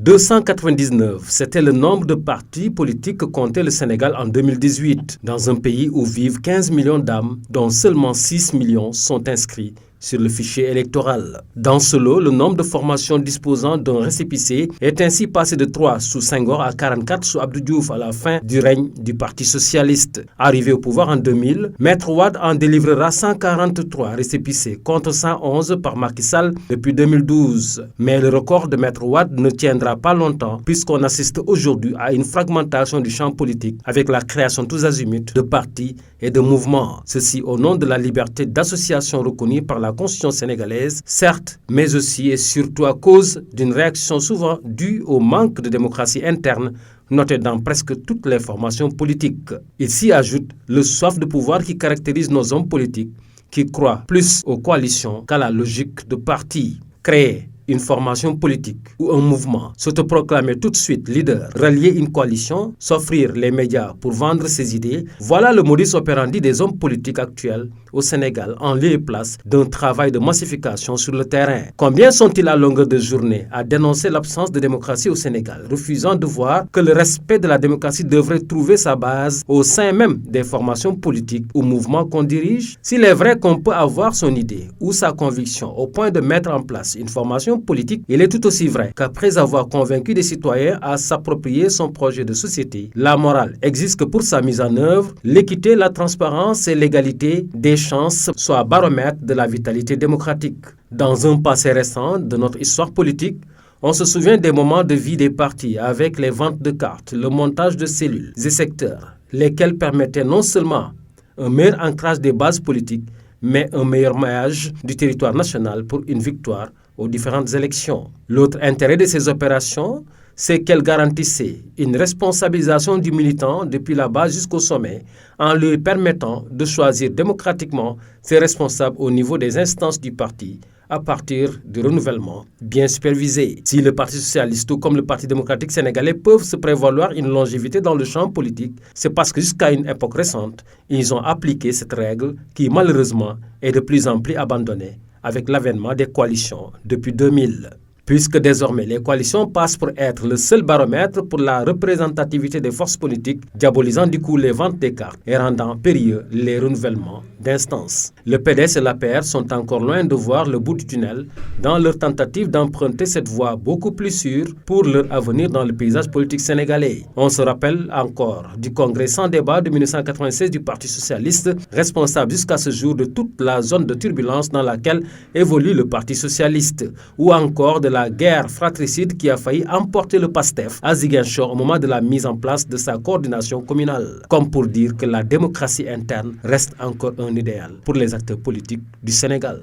299, c'était le nombre de partis politiques que comptait le Sénégal en 2018, dans un pays où vivent 15 millions d'âmes, dont seulement 6 millions sont inscrits sur le fichier électoral. Dans ce lot, le nombre de formations disposant d'un récépissé est ainsi passé de 3 sous Senghor à 44 sous Abdou Diouf à la fin du règne du Parti socialiste. Arrivé au pouvoir en 2000, Maître Wade en délivrera 143 récépissés contre 111 par Macky Sall depuis 2012. Mais le record de Maître Wade ne tiendra pas longtemps puisqu'on assiste aujourd'hui à une fragmentation du champ politique avec la création tous azimuts de partis et de mouvements. Ceci au nom de la liberté d'association reconnue par la Constitution sénégalaise, certes, mais aussi et surtout à cause d'une réaction souvent due au manque de démocratie interne noté dans presque toutes les formations politiques. Il s'y ajoute le soif de pouvoir qui caractérise nos hommes politiques qui croient plus aux coalitions qu'à la logique de parti. Créer une formation politique ou un mouvement, s'autoproclamer tout de suite leader, rallier une coalition, s'offrir les médias pour vendre ses idées, voilà le modus operandi des hommes politiques actuels au Sénégal en lieu et place d'un travail de massification sur le terrain. Combien sont-ils à longueur de journée à dénoncer l'absence de démocratie au Sénégal, refusant de voir que le respect de la démocratie devrait trouver sa base au sein même des formations politiques ou mouvements qu'on dirige? S'il est vrai qu'on peut avoir son idée ou sa conviction au point de mettre en place une formation politique, il est tout aussi vrai qu'après avoir convaincu des citoyens à s'approprier son projet de société, la morale existe que pour sa mise en œuvre, l'équité, la transparence et l'égalité des chances soient baromètre de la vitalité démocratique. Dans un passé récent de notre histoire politique, on se souvient des moments de vie des partis avec les ventes de cartes, le montage de cellules et secteurs, lesquels permettaient non seulement un meilleur ancrage des bases politiques, mais un meilleur maillage du territoire national pour une victoire aux différentes élections. L'autre intérêt de ces opérations, c'est qu'elles garantissaient une responsabilisation du militant depuis la base jusqu'au sommet, en lui permettant de choisir démocratiquement ses responsables au niveau des instances du parti, à partir du renouvellement bien supervisé. Si le Parti socialiste ou comme le Parti démocratique sénégalais peuvent se prévaloir une longévité dans le champ politique, c'est parce que jusqu'à une époque récente, ils ont appliqué cette règle qui malheureusement est de plus en plus abandonnée avec l'avènement des coalitions depuis 2000. Puisque désormais les coalitions passent pour être le seul baromètre pour la représentativité des forces politiques, diabolisant du coup les ventes des cartes et rendant périlleux les renouvellements d'instances. Le PDS et l'APR sont encore loin de voir le bout du tunnel dans leur tentative d'emprunter cette voie beaucoup plus sûre pour leur avenir dans le paysage politique sénégalais. On se rappelle encore du congrès sans débat de 1996 du Parti socialiste, responsable jusqu'à ce jour de toute la zone de turbulence dans laquelle évolue le Parti socialiste, ou encore de la guerre fratricide qui a failli emporter le PASTEF à Ziguinchor au moment de la mise en place de sa coordination communale. Comme pour dire que la démocratie interne reste encore un idéal pour les acteurs politiques du Sénégal.